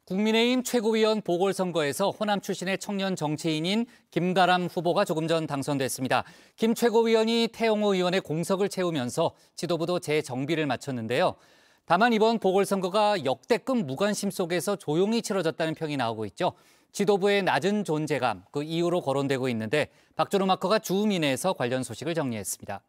국민의힘 최고위원 보궐선거에서 호남 출신의 청년 정치인인 김가람 후보가 조금 전 당선됐습니다. 김 최고위원이 태영호 의원의 공석을 채우면서 지도부도 재정비를 마쳤는데요. 다만 이번 보궐선거가 역대급 무관심 속에서 조용히 치러졌다는 평이 나오고 있죠. 지도부의 낮은 존재감, 그 이유로 거론되고 있는데 박준호 마커가 주민에서 관련 소식을 정리했습니다.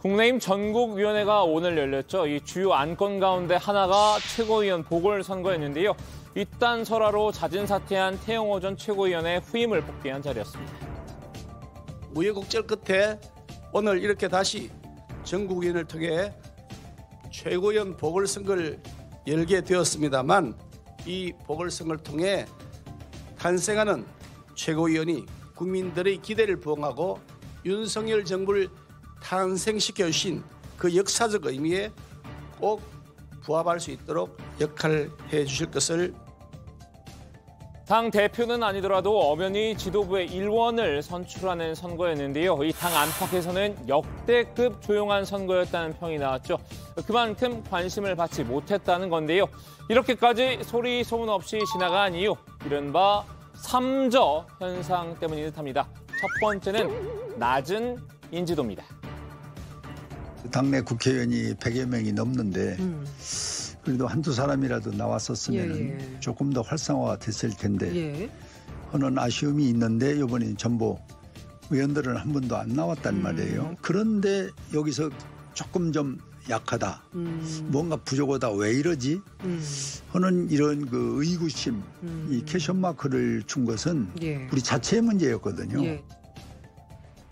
국민의힘 전국위원회가 오늘 열렸죠. 이 주요 안건 가운데 하나가 최고위원 보궐선거였는데요. 이딴 설화로 자진 사퇴한 태영호 전 최고위원의 후임을 뽑기한 자리였습니다. 우여곡절 끝에 오늘 이렇게 다시 전국위원회를 통해 최고위원 보궐선거를 열게 되었습니다만 이 보궐선거를 통해 탄생하는 최고위원이 국민들의 기대를 부응하고 윤석열 정부를 탄생시켜 주신 그 역사적 의미에 꼭 부합할 수 있도록 역할을 해주실 것을. 당 대표는 아니더라도 엄연히 지도부의 일원을 선출하는 선거였는데요. 이 당 안팎에서는 역대급 조용한 선거였다는 평이 나왔죠. 그만큼 관심을 받지 못했다는 건데요. 이렇게까지 소리 소문 없이 지나간 이유, 이른바 삼저 현상 때문인 듯합니다. 첫 번째는 낮은 인지도입니다. 당내 국회의원이 100여 명이 넘는데 그래도 한두 사람이라도 나왔었으면 조금 더 활성화가 됐을 텐데 하는 아쉬움이 있는데 이번에 전부 의원들은 한 번도 안 나왔단 말이에요. 그런데 여기서 조금 좀 약하다. 뭔가 부족하다. 왜 이러지? 하는 이런 그 의구심, 이 퀘스천마크를 준 것은 우리 자체의 문제였거든요.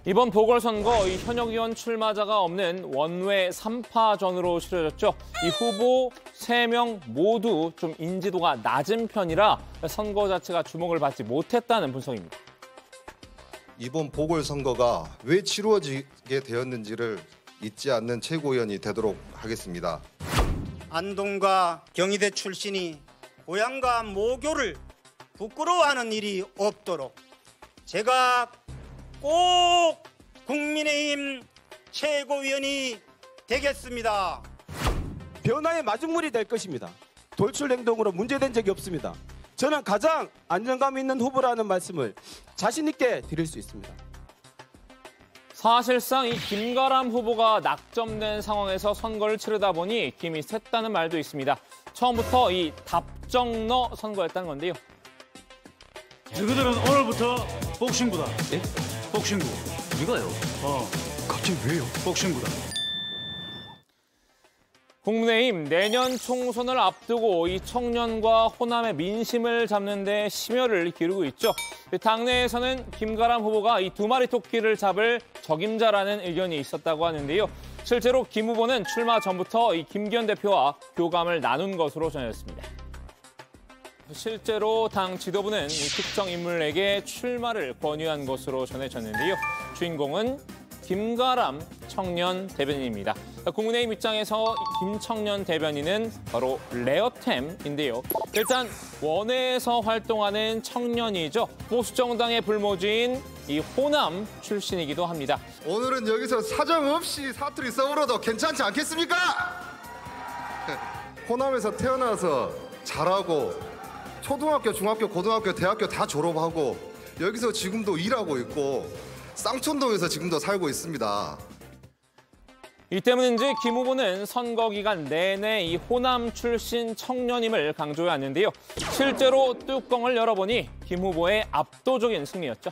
이번 보궐선거 이 현역 의원 출마자가 없는 원외 3파전으로 치러졌죠. 이 후보 3명 모두 좀 인지도가 낮은 편이라 선거 자체가 주목을 받지 못했다는 분석입니다. 이번 보궐선거가 왜 치루어지게 되었는지를 잊지 않는 최고위원이 되도록 하겠습니다. 안동과 경희대 출신이 고향과 모교를 부끄러워하는 일이 없도록 제가 꼭 국민의힘 최고위원이 되겠습니다. 변화의 마중물이 될 것입니다. 돌출 행동으로 문제된 적이 없습니다. 저는 가장 안정감 있는 후보라는 말씀을 자신 있게 드릴 수 있습니다. 사실상 이 김가람 후보가 낙점된 상황에서 선거를 치르다 보니 김이 샜다는 말도 있습니다. 처음부터 이 답정너 선거였다는 건데요. 너희들은 오늘부터 복싱부다. 예? 복싱부. 이거요? 갑자기 왜요? 복싱부다. 국민의힘 내년 총선을 앞두고 이 청년과 호남의 민심을 잡는 데 심혈을 기울이고 있죠. 당내에서는 김가람 후보가 이 2마리 토끼를 잡을 적임자라는 의견이 있었다고 하는데요. 실제로 김 후보는 출마 전부터 이 김기현 대표와 교감을 나눈 것으로 전해졌습니다. 실제로 당 지도부는 이 특정 인물에게 출마를 권유한 것으로 전해졌는데요. 주인공은 김가람 청년 대변인입니다. 국민의힘 입장에서 김청년 대변인은 바로 레어템인데요. 일단 원외에서 활동하는 청년이죠. 보수정당의 불모지인 이 호남 출신이기도 합니다. 오늘은 여기서 사정없이 사투리 써버려도 괜찮지 않겠습니까? 호남에서 태어나서 잘하고 초등학교, 중학교, 고등학교, 대학교 다 졸업하고 여기서 지금도 일하고 있고 쌍촌동에서 지금도 살고 있습니다. 이 때문인지 김 후보는 선거 기간 내내 이 호남 출신 청년임을 강조해왔는데요. 실제로 뚜껑을 열어보니 김 후보의 압도적인 승리였죠.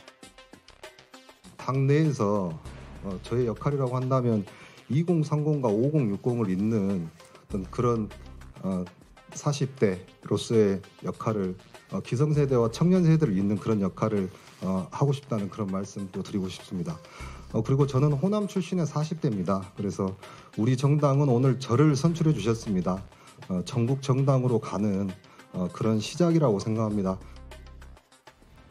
당내에서 저의 역할이라고 한다면 2030과 5060을 잇는 어떤 그런 40대로서의 역할을 기성세대와 청년세대를 잇는 그런 역할을 하고 싶다는 그런 말씀도 드리고 싶습니다. 그리고 저는 호남 출신의 40대입니다. 그래서 우리 정당은 오늘 저를 선출해 주셨습니다. 전국 정당으로 가는 그런 시작이라고 생각합니다.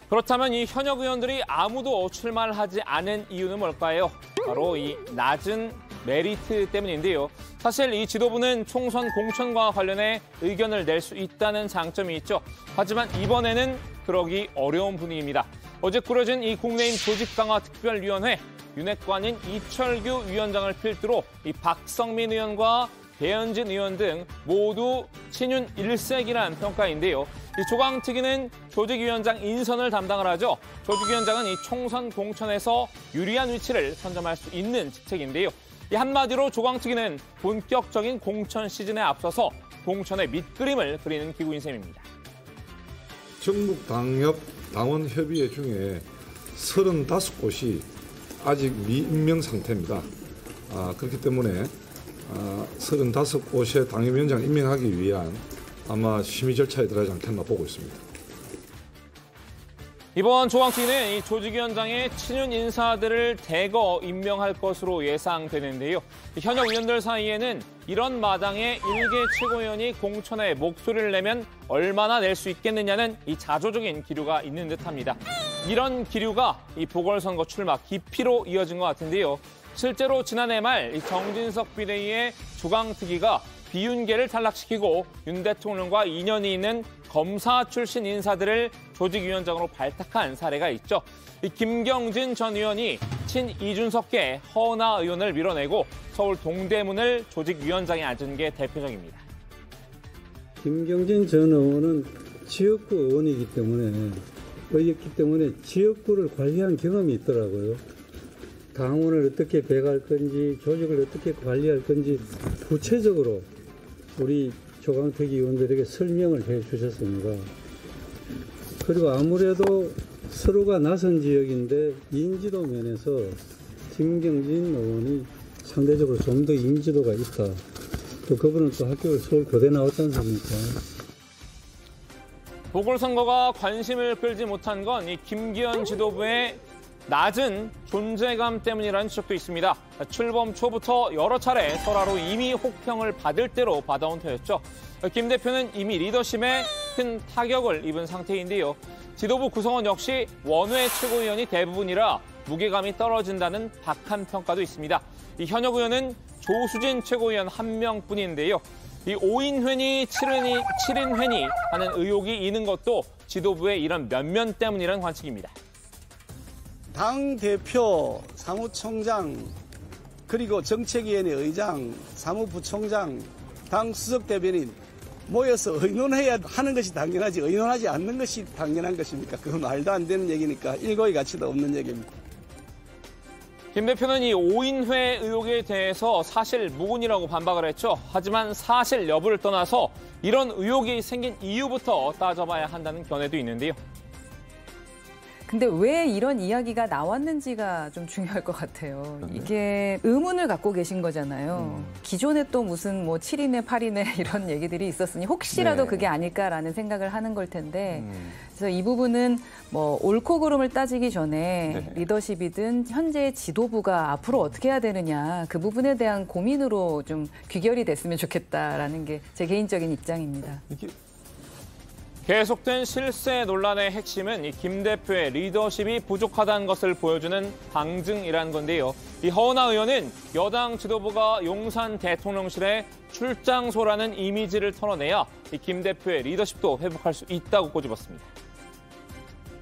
그렇다면 이 현역 의원들이 아무도 출마를 하지 않은 이유는 뭘까요? 바로 이 낮은 메리트 때문인데요. 사실 이 지도부는 총선 공천과 관련해 의견을 낼 수 있다는 장점이 있죠. 하지만 이번에는 그러기 어려운 분위기입니다. 어제 꾸려진 이 국민의힘 조직강화특별위원회 윤핵관인 이철규 위원장을 필두로 이 박성민 의원과 배현진 의원 등 모두 친윤 일색이라는 평가인데요. 이 조광특위는 조직위원장 인선을 담당을 하죠. 조직위원장은 이 총선 공천에서 유리한 위치를 선점할 수 있는 직책인데요. 이 한마디로 조광특위는 본격적인 공천 시즌에 앞서서 공천의 밑그림을 그리는 기구인 셈입니다. 전국 당협 당원 협의회 중에 35곳이 아직 미임명 상태입니다. 그렇기 때문에 35곳의 당협위원장을 임명하기 위한 아마 심의 절차에 들어가지 않겠나 보고 있습니다. 이번 조광특위는 이 조직위원장의 친윤 인사들을 대거 임명할 것으로 예상되는데요. 현역 의원들 사이에는 이런 마당에 일개 최고위원이 공천에 목소리를 내면 얼마나 낼 수 있겠느냐는 이 자조적인 기류가 있는 듯합니다. 이런 기류가 이 보궐선거 출마 기피로 이어진 것 같은데요. 실제로 지난해 말 이 정진석 비대위의 조광특위가 비윤계를 탈락시키고 윤 대통령과 인연이 있는 검사 출신 인사들을 조직위원장으로 발탁한 사례가 있죠. 이 김경진 전 의원이 친 이준석계 허은하 의원을 밀어내고 서울 동대문을 조직위원장에 앉은 게 대표적입니다. 김경진 전 의원은 지역구 의원이기 때문에 지역구를 관리한 경험이 있더라고요. 당원을 어떻게 배갈 건지, 조직을 어떻게 관리할 건지 구체적으로 우리 조광특위 의원들에게 설명을 해 주셨습니다. 그리고 아무래도 서로가 낯선 지역인데 인지도 면에서 김경진 의원이 상대적으로 좀 더 인지도가 있다. 또 그분은 또 학교를 서울 교대 나왔지 않습니까? 보궐선거가 관심을 끌지 못한 건 이 김기현 지도부의 낮은 존재감 때문이라는 지적도 있습니다. 출범 초부터 여러 차례 설화로 이미 혹평을 받을 대로 받아온 터였죠. 김 대표는 이미 리더십에 큰 타격을 입은 상태인데요. 지도부 구성원 역시 원외 최고위원이 대부분이라 무게감이 떨어진다는 박한 평가도 있습니다. 이 현역 의원은 조수진 최고위원 한 명뿐인데요. 이 5인 회니 7인 회니 하는 의혹이 있는 것도 지도부의 이런 면면 때문이라는 관측입니다. 당대표, 사무총장, 그리고 정책위원회 의장, 사무부총장, 당 수석대변인 모여서 의논해야 하는 것이 당연하지 의논하지 않는 것이 당연한 것입니까? 그건 말도 안 되는 얘기니까 일고의 가치도 없는 얘기입니다. 김 대표는 이 5인회 의혹에 대해서 사실 무근이라고 반박을 했죠. 하지만 사실 여부를 떠나서 이런 의혹이 생긴 이유부터 따져봐야 한다는 견해도 있는데요. 근데 왜 이런 이야기가 나왔는지가 좀 중요할 것 같아요. 이게 의문을 갖고 계신 거잖아요. 기존에 또 무슨 뭐 7인회, 8인회 이런 얘기들이 있었으니 혹시라도 네. 그게 아닐까라는 생각을 하는 걸 텐데 그래서 이 부분은 뭐 옳고 그름을 따지기 전에 네. 리더십이든 현재 지도부가 앞으로 어떻게 해야 되느냐 그 부분에 대한 고민으로 좀 귀결이 됐으면 좋겠다라는 게 제 개인적인 입장입니다. 계속된 실세 논란의 핵심은 이 김 대표의 리더십이 부족하다는 것을 보여주는 방증이라는 건데요. 이 허은하 의원은 여당 지도부가 용산 대통령실에 출장소라는 이미지를 털어내야 이 김 대표의 리더십도 회복할 수 있다고 꼬집었습니다.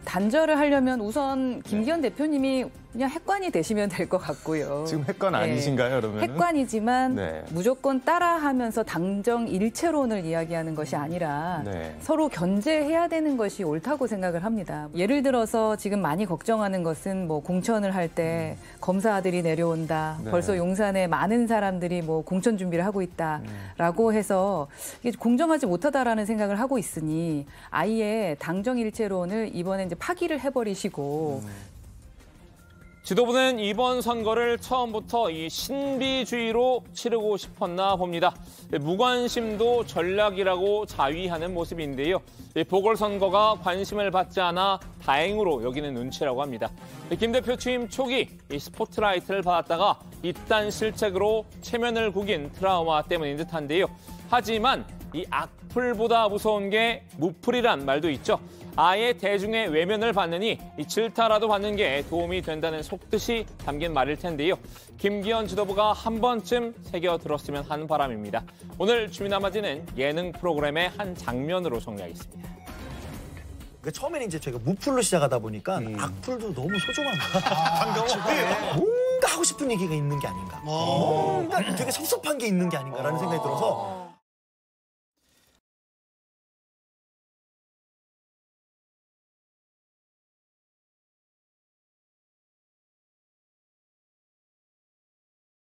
단절을 하려면 우선 김기현 대표님이 그냥 핵관이 되시면 될 것 같고요. 지금 핵관 아니신가요, 그러면? 핵관이지만 네. 무조건 따라하면서 당정 일체론을 이야기하는 것이 아니라 네. 서로 견제해야 되는 것이 옳다고 생각을 합니다. 예를 들어서 지금 많이 걱정하는 것은 뭐 공천을 할 때 검사들이 내려온다. 네. 벌써 용산에 많은 사람들이 뭐 공천 준비를 하고 있다라고 해서 이게 공정하지 못하다라는 생각을 하고 있으니 아예 당정 일체론을 이번에 이제 파기를 해버리시고 지도부는 이번 선거를 처음부터 이 신비주의로 치르고 싶었나 봅니다. 무관심도 전략이라고 자위하는 모습인데요. 보궐선거가 관심을 받지 않아 다행으로 여기는 눈치라고 합니다. 김 대표 취임 초기 이 스포트라이트를 받았다가 이딴 실책으로 체면을 구긴 트라우마 때문인 듯한데요. 하지만 이 악플보다 무서운 게 무플이란 말도 있죠. 아예 대중의 외면을 받느니 이 질타라도 받는 게 도움이 된다는 속뜻이 담긴 말일 텐데요. 김기현 지도부가 한 번쯤 새겨들었으면 하는 바람입니다. 오늘 주민아마지는 예능 프로그램의 한 장면으로 정리하겠습니다. 처음에는 이제 저희가 무풀로 시작하다 보니까 악플도 너무 소중합니다. 반가워. 뭔가 하고 싶은 얘기가 있는 게 아닌가. 뭔가 되게 섭섭한 게 있는 게 아닌가라는 생각이 들어서